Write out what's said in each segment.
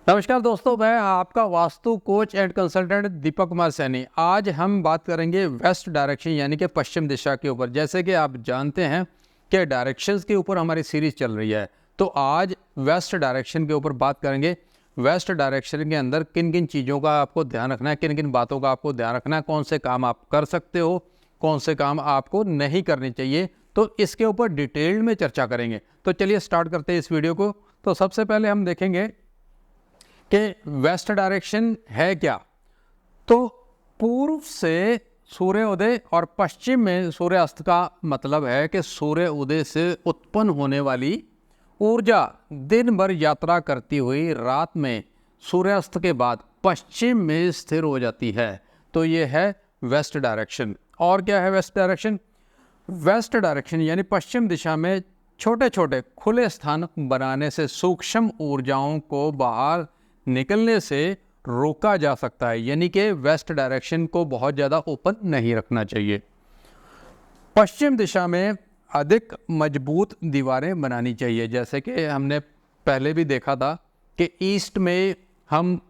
नमस्कार दोस्तों, मैं आपका vastu coach and consultant Deepak Kumar Saini. आज हम बात करेंगे वेस्ट डायरेक्शन यानी कि पश्चिम दिशा के ऊपर। जैसे कि आप जानते हैं कि डायरेक्शंस के ऊपर हमारी सीरीज चल रही है, तो आज वेस्ट डायरेक्शन के ऊपर बात करेंगे। वेस्ट डायरेक्शन के अंदर किन किन चीज़ों का आपको ध्यान रखना है, किन किन बातों का आपको ध्यान रखना है, कौन से काम आप कर सकते हो, कौन से काम आपको नहीं करने चाहिए, तो इसके ऊपर डिटेल में चर्चा करेंगे। तो चलिए स्टार्ट करते हैं इस वीडियो को। तो सबसे पहले हम देखेंगे कि वेस्ट डायरेक्शन है क्या। तो पूर्व से सूर्योदय और पश्चिम में सूर्यास्त का मतलब है कि सूर्य उदय से उत्पन्न होने वाली ऊर्जा दिन भर यात्रा करती हुई रात में सूर्यास्त के बाद पश्चिम में स्थिर हो जाती है। तो ये है वेस्ट डायरेक्शन। और क्या है वेस्ट डायरेक्शन? वेस्ट डायरेक्शन यानी पश्चिम दिशा में छोटे छोटे खुले स्थान बनाने से सूक्ष्म ऊर्जाओं को बाहर निकलने से रोका जा सकता है। यानी कि वेस्ट डायरेक्शन को बहुत ज़्यादा ओपन नहीं रखना चाहिए। पश्चिम दिशा में अधिक मजबूत दीवारें बनानी चाहिए। जैसे कि हमने पहले भी देखा था कि ईस्ट में हम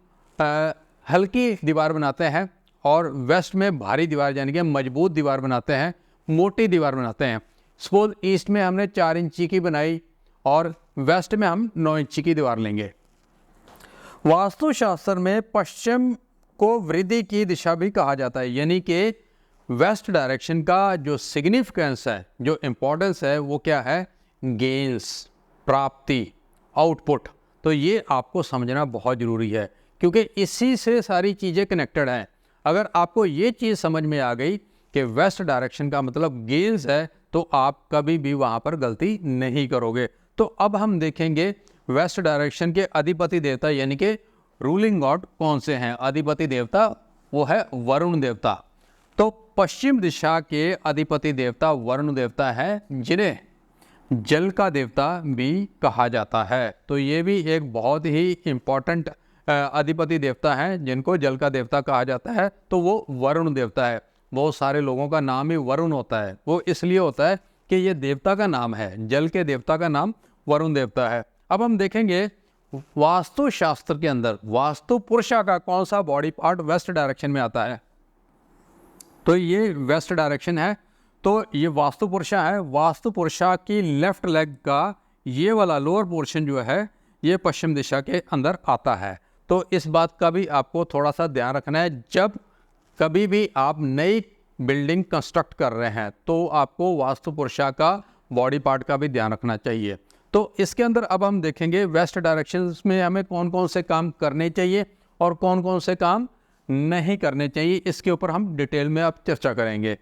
हल्की दीवार बनाते हैं और वेस्ट में भारी दीवार यानी कि मजबूत दीवार बनाते हैं, मोटी दीवार बनाते हैं। सपोज ईस्ट में हमने 4 इंची की बनाई और वेस्ट में हम 9 इंची की दीवार लेंगे। वास्तुशास्त्र में पश्चिम को वृद्धि की दिशा भी कहा जाता है। यानी कि वेस्ट डायरेक्शन का जो सिग्निफिकेंस है, जो इम्पोर्टेंस है, वो क्या है? गेन्स, प्राप्ति, आउटपुट। तो ये आपको समझना बहुत ज़रूरी है क्योंकि इसी से सारी चीज़ें कनेक्टेड हैं। अगर आपको ये चीज़ समझ में आ गई कि वेस्ट डायरेक्शन का मतलब गेन्स है, तो आप कभी भी वहाँ पर गलती नहीं करोगे। तो अब हम देखेंगे वेस्ट डायरेक्शन के अधिपति देवता यानी कि रूलिंग गॉड कौन से हैं। अधिपति देवता वो है वरुण देवता। तो पश्चिम दिशा के अधिपति देवता वरुण देवता है, जिन्हें जल का देवता भी कहा जाता है। तो ये भी एक बहुत ही इम्पोर्टेंट अधिपति देवता है जिनको जल का देवता कहा जाता है। तो वो वरुण देवता है। बहुत सारे लोगों का नाम ही वरुण होता है। वो इसलिए होता है कि ये देवता का नाम है, जल के देवता का नाम वरुण देवता है। अब हम देखेंगे वास्तुशास्त्र के अंदर वास्तु पुरुषा का कौन सा बॉडी पार्ट वेस्ट डायरेक्शन में आता है। तो ये वेस्ट डायरेक्शन है। तो ये वास्तु पुरुषा है। वास्तु पुरुषा की लेफ्ट लेग का ये वाला लोअर पोर्शन जो है, ये पश्चिम दिशा के अंदर आता है। तो इस बात का भी आपको थोड़ा सा ध्यान रखना है। जब कभी भी आप नई बिल्डिंग कंस्ट्रक्ट कर रहे हैं तो आपको वास्तु पुरुषा का बॉडी पार्ट का भी ध्यान रखना चाहिए। तो इसके अंदर अब हम देखेंगे वेस्ट डायरेक्शन में हमें कौन कौन से काम करने चाहिए और कौन कौन से काम नहीं करने चाहिए। इसके ऊपर हम डिटेल में अब चर्चा करेंगे।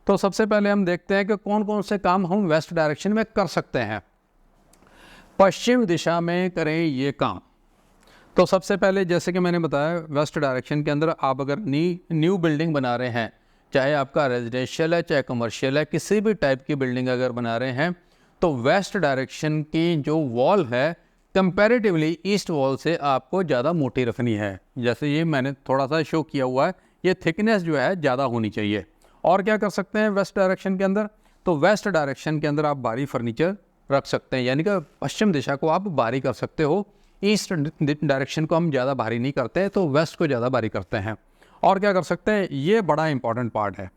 तो सबसे पहले हम देखते हैं कि कौन कौन से काम हम वेस्ट डायरेक्शन में कर सकते हैं। पश्चिम दिशा में करें ये काम। तो सबसे पहले जैसे कि मैंने बताया, वेस्ट डायरेक्शन के अंदर आप अगर न्यू बिल्डिंग बना रहे हैं, चाहे आपका रेजिडेंशियल है चाहे कमर्शियल है, किसी भी टाइप की बिल्डिंग अगर बना रहे हैं, तो वेस्ट डायरेक्शन की जो वॉल है कंपैरेटिवली ईस्ट वॉल से आपको ज़्यादा मोटी रखनी है। जैसे ये मैंने थोड़ा सा शो किया हुआ है, ये थिकनेस जो है ज़्यादा होनी चाहिए। और क्या कर सकते हैं वेस्ट डायरेक्शन के अंदर? तो वेस्ट डायरेक्शन के अंदर आप भारी फर्नीचर रख सकते हैं। यानी कि पश्चिम दिशा को आप भारी कर सकते हो। ईस्ट डायरेक्शन को हम ज़्यादा भारी नहीं करते, तो वेस्ट को ज़्यादा भारी करते हैं। और क्या कर सकते हैं? ये बड़ा इंपॉर्टेंट पार्ट है।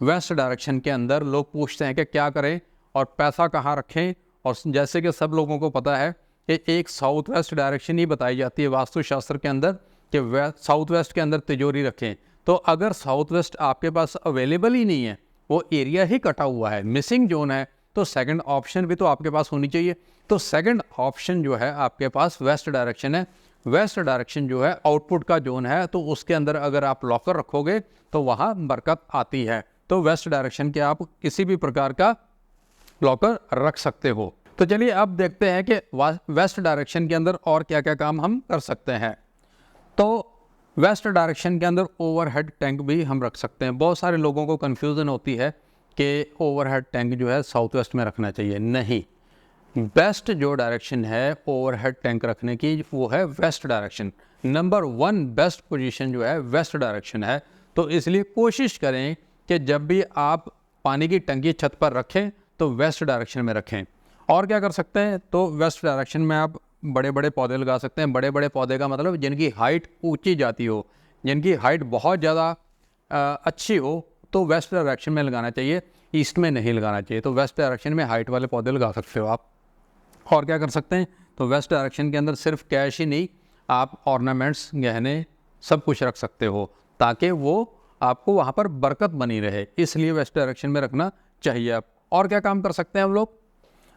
वेस्ट डायरेक्शन के अंदर लोग पूछते हैं कि क्या करें और पैसा कहाँ रखें। और जैसे कि सब लोगों को पता है कि एक साउथ वेस्ट डायरेक्शन ही बताई जाती है वास्तुशास्त्र के अंदर कि साउथ वेस्ट के अंदर तिजोरी रखें। तो अगर साउथ वेस्ट आपके पास अवेलेबल ही नहीं है, वो एरिया ही कटा हुआ है, मिसिंग जोन है, तो सेकंड ऑप्शन भी तो आपके पास होनी चाहिए। तो सेकंड ऑप्शन जो है आपके पास वेस्ट डायरेक्शन है। वेस्ट डायरेक्शन जो है आउटपुट का जोन है, तो उसके अंदर अगर आप लॉकर रखोगे तो वहाँ बरकत आती है। तो वेस्ट डायरेक्शन के आप किसी भी प्रकार का लॉकर रख सकते हो। तो चलिए अब देखते हैं कि वेस्ट डायरेक्शन के अंदर और क्या क्या काम हम कर सकते हैं। तो वेस्ट डायरेक्शन के अंदर ओवरहेड टैंक भी हम रख सकते हैं। बहुत सारे लोगों को कन्फ्यूज़न होती है कि ओवरहेड टैंक जो है साउथ वेस्ट में रखना चाहिए। नहीं, बेस्ट जो डायरेक्शन है ओवरहेड टैंक रखने की वो है west direction. Number 1 best position जो है वेस्ट डायरेक्शन है। तो इसलिए कोशिश करें कि जब भी आप पानी की टंकी छत पर रखें तो वेस्ट डायरेक्शन में रखें। और क्या कर सकते हैं? तो वेस्ट डायरेक्शन में आप बड़े बड़े पौधे लगा सकते हैं। बड़े बड़े पौधे का मतलब जिनकी हाइट ऊंची जाती हो, जिनकी हाइट बहुत ज़्यादा अच्छी हो, तो वेस्ट डायरेक्शन में लगाना चाहिए, ईस्ट में नहीं लगाना चाहिए। तो वेस्ट डायरेक्शन में हाइट वाले पौधे लगा सकते हो आप। और क्या कर सकते हैं, तो वेस्ट डायरेक्शन के अंदर सिर्फ कैश ही नहीं, आप ऑर्नामेंट्स, गहने, सब कुछ रख सकते हो, ताकि वो आपको वहाँ पर बरकत बनी रहे, इसलिए वेस्ट डायरेक्शन में रखना चाहिए आप। और क्या काम कर सकते हैं हम लोग,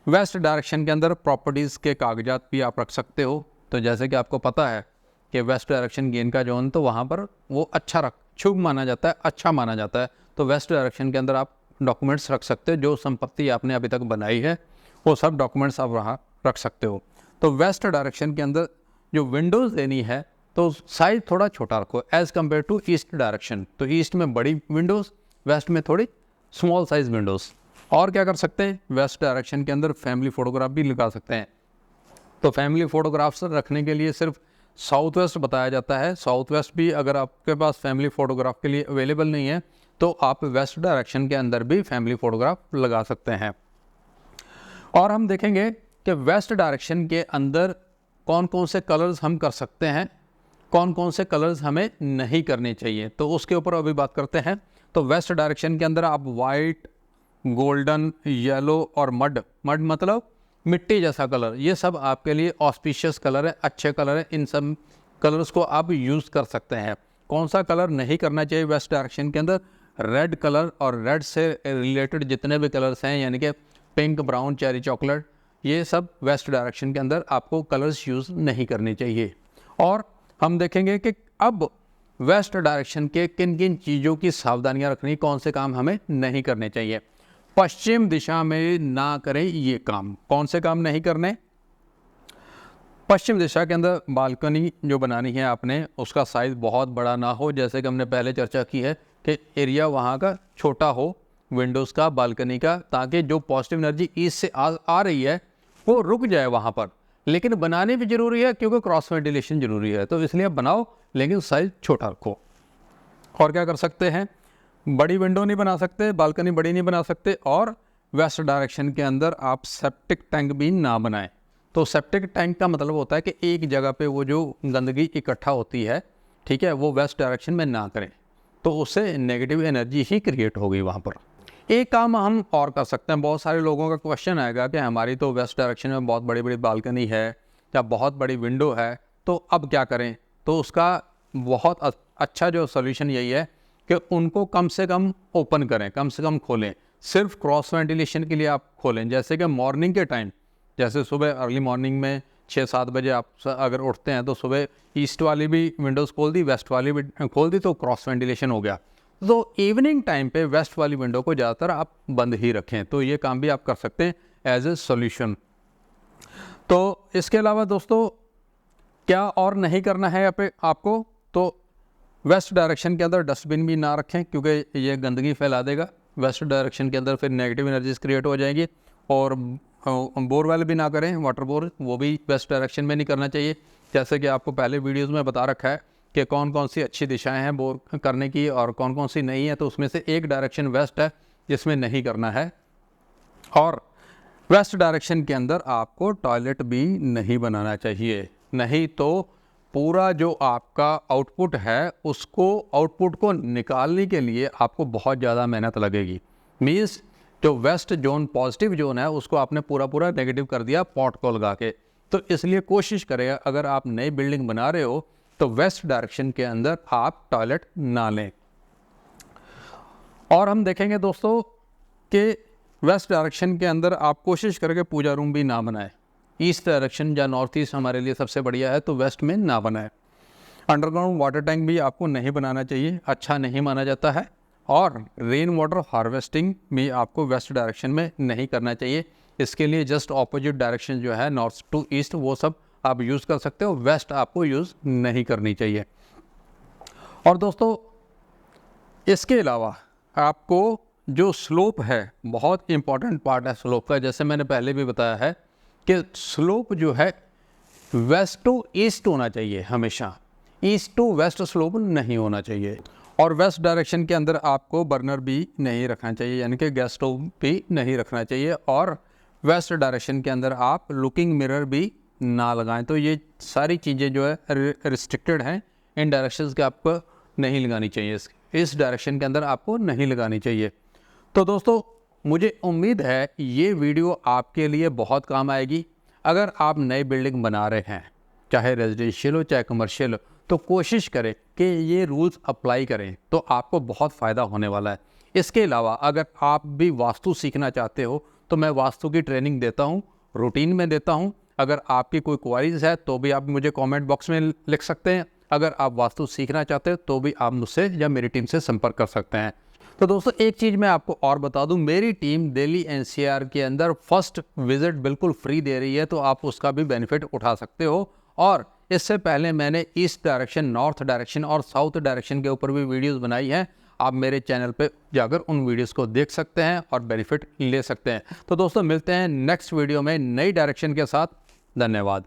वेस्ट डायरेक्शन के अंदर प्रॉपर्टीज़ के कागजात भी आप रख सकते हो। तो जैसे कि आपको पता है कि वेस्ट डायरेक्शन गेन का जोन, तो वहाँ पर वो अच्छा शुभ माना जाता है, अच्छा माना जाता है। तो वेस्ट डायरेक्शन के अंदर आप डॉक्यूमेंट्स रख सकते हो, जो संपत्ति आपने अभी तक बनाई है वो सब डॉक्यूमेंट्स आप वहाँ रख सकते हो। तो वेस्ट डायरेक्शन के अंदर जो विंडोज़ लेनी है तो साइज थोड़ा छोटा रखो as compare to east direction. तो ईस्ट में बड़ी विंडोज़, वेस्ट में थोड़ी स्मॉल साइज विंडोज़। और क्या कर सकते हैं, वेस्ट डायरेक्शन के अंदर फैमिली फ़ोटोग्राफ भी लगा सकते हैं। तो फैमिली फ़ोटोग्राफ्स रखने के लिए सिर्फ साउथ वेस्ट बताया जाता है। साउथ वेस्ट भी अगर आपके पास फैमिली फ़ोटोग्राफ के लिए अवेलेबल नहीं है तो आप वेस्ट डायरेक्शन के अंदर भी फैमिली फ़ोटोग्राफ लगा सकते हैं। और हम देखेंगे कि वेस्ट डायरेक्शन के अंदर कौन कौन से कलर्स हम कर सकते हैं, कौन कौन से कलर्स हमें नहीं करने चाहिए, तो उसके ऊपर अभी बात करते हैं। तो वेस्ट डायरेक्शन के अंदर आप वाइट, गोल्डन, येलो और मड मतलब मिट्टी जैसा कलर, ये सब आपके लिए ऑस्पिशियस कलर है, अच्छे कलर है। इन सब कलर्स को आप यूज़ कर सकते हैं। कौन सा कलर नहीं करना चाहिए वेस्ट डायरेक्शन के अंदर, रेड कलर और रेड से रिलेटेड जितने भी कलर्स हैं, यानी कि पिंक, ब्राउन, चेरी चॉकलेट, ये सब वेस्ट डायरेक्शन के अंदर आपको कलर्स यूज़ नहीं करनी चाहिए। और हम देखेंगे कि अब वेस्ट डायरेक्शन के किन किन चीज़ों की सावधानियां रखनी, कौन से काम हमें नहीं करने चाहिए। पश्चिम दिशा में ना करें ये काम। कौन से काम नहीं करने, पश्चिम दिशा के अंदर बालकनी जो बनानी है आपने, उसका साइज़ बहुत बड़ा ना हो, जैसे कि हमने पहले चर्चा की है कि एरिया वहाँ का छोटा हो, विंडोज़ का, बालकनी का, ताकि जो पॉजिटिव एनर्जी ईस्ट से आ रही है वो रुक जाए वहाँ पर। लेकिन बनाने भी ज़रूरी है क्योंकि क्रॉस वेंटिलेशन ज़रूरी है, तो इसलिए बनाओ लेकिन साइज़ छोटा रखो। और क्या कर सकते हैं, बड़ी विंडो नहीं बना सकते, बालकनी बड़ी नहीं बना सकते, और वेस्ट डायरेक्शन के अंदर आप सेप्टिक टैंक भी ना बनाएं। तो सेप्टिक टैंक का मतलब होता है कि एक जगह पे वो जो गंदगी इकट्ठा होती है, ठीक है, वो वेस्ट डायरेक्शन में ना करें, तो उससे नेगेटिव एनर्जी ही क्रिएट होगी वहाँ पर। एक काम हम और कर सकते हैं, बहुत सारे लोगों का क्वेश्चन आएगा कि हमारी तो वेस्ट डायरेक्शन में बहुत बड़ी बड़ी बालकनी है या बहुत बड़ी विंडो है, तो अब क्या करें। तो उसका बहुत अच्छा जो सोल्यूशन यही है कि उनको कम से कम ओपन करें, कम से कम खोलें, सिर्फ क्रॉस वेंटिलेशन के लिए आप खोलें। जैसे कि मॉर्निंग के टाइम, जैसे सुबह अर्ली मॉर्निंग में 6-7 बजे आप अगर उठते हैं तो सुबह ईस्ट वाली भी विंडोज़ खोल दी, वेस्ट वाली भी खोल दी, तो क्रॉस वेंटिलेशन हो गया। तो इवनिंग टाइम पे वेस्ट वाली विंडो को ज़्यादातर आप बंद ही रखें। तो ये काम भी आप कर सकते हैं एज ए सॉल्यूशन। तो इसके अलावा दोस्तों क्या और नहीं करना है आपको, तो वेस्ट डायरेक्शन के अंदर डस्टबिन भी ना रखें क्योंकि ये गंदगी फैला देगा। वेस्ट डायरेक्शन के अंदर फिर नेगेटिव एनर्जीज क्रिएट हो जाएंगी। और बोरवेल भी ना करें, वाटर बोर, वो भी वेस्ट डायरेक्शन में नहीं करना चाहिए। जैसे कि आपको पहले वीडियोज़ में बता रखा है कि कौन कौन सी अच्छी दिशाएं हैं बोर करने की और कौन कौन सी नहीं है, तो उसमें से एक डायरेक्शन वेस्ट है जिसमें नहीं करना है। और वेस्ट डायरेक्शन के अंदर आपको टॉयलेट भी नहीं बनाना चाहिए, नहीं तो पूरा जो आपका आउटपुट है उसको, आउटपुट को निकालने के लिए आपको बहुत ज़्यादा मेहनत लगेगी। मीन्स जो वेस्ट जोन, पॉजिटिव जोन है, उसको आपने पूरा नेगेटिव कर दिया पॉट को लगा के। तो इसलिए कोशिश करें अगर आप नई बिल्डिंग बना रहे हो तो वेस्ट डायरेक्शन के अंदर आप टॉयलेट ना लें। और हम देखेंगे दोस्तों कि वेस्ट डायरेक्शन के अंदर आप कोशिश करके पूजा रूम भी ना बनाएं। ईस्ट डायरेक्शन या नॉर्थ ईस्ट हमारे लिए सबसे बढ़िया है, तो वेस्ट में ना बनाएं। अंडरग्राउंड वाटर टैंक भी आपको नहीं बनाना चाहिए, अच्छा नहीं माना जाता है। और रेन वाटर हार्वेस्टिंग भी आपको वेस्ट डायरेक्शन में नहीं करना चाहिए। इसके लिए जस्ट ऑपोजिट डायरेक्शन जो है नॉर्थ टू ईस्ट, वो सब आप यूज़ कर सकते हो, वेस्ट आपको यूज़ नहीं करनी चाहिए। और दोस्तों इसके अलावा आपको जो स्लोप है, बहुत इंपॉर्टेंट पार्ट है स्लोप का, जैसे मैंने पहले भी बताया है कि स्लोप जो है वेस्ट टू ईस्ट होना चाहिए हमेशा, ईस्ट टू वेस्ट स्लोप नहीं होना चाहिए। और वेस्ट डायरेक्शन के अंदर आपको बर्नर भी नहीं रखना चाहिए, यानी कि गैस स्टोव भी नहीं रखना चाहिए। और वेस्ट डायरेक्शन के अंदर आप लुकिंग मिरर भी ना लगाएं। तो ये सारी चीज़ें जो है रिस्ट्रिक्टेड हैं, इन डायरेक्शंस के आपको नहीं लगानी चाहिए, इस डायरेक्शन के अंदर आपको नहीं लगानी चाहिए। तो दोस्तों मुझे उम्मीद है ये वीडियो आपके लिए बहुत काम आएगी। अगर आप नई बिल्डिंग बना रहे हैं, चाहे रेजिडेंशियल हो चाहे कमर्शियल हो, तो कोशिश करें कि ये रूल्स अप्लाई करें, तो आपको बहुत फ़ायदा होने वाला है। इसके अलावा अगर आप भी वास्तु सीखना चाहते हो तो मैं वास्तु की ट्रेनिंग देता हूँ, रूटीन में देता हूँ। अगर आपकी कोई क्वारीज है तो भी आप मुझे कमेंट बॉक्स में लिख सकते हैं। अगर आप वास्तु सीखना चाहते हो तो भी आप मुझसे या मेरी टीम से संपर्क कर सकते हैं। तो दोस्तों एक चीज़ मैं आपको और बता दूं, मेरी टीम दिल्ली एनसीआर के अंदर फर्स्ट विजिट बिल्कुल फ्री दे रही है, तो आप उसका भी बेनिफिट उठा सकते हो। और इससे पहले मैंने ईस्ट डायरेक्शन, नॉर्थ डायरेक्शन और साउथ डायरेक्शन के ऊपर भी वीडियोस बनाई हैं। आप मेरे चैनल पे जाकर उन वीडियोस को देख सकते हैं और बेनिफिट ले सकते हैं। तो दोस्तों मिलते हैं नेक्स्ट वीडियो में नई डायरेक्शन के साथ। धन्यवाद।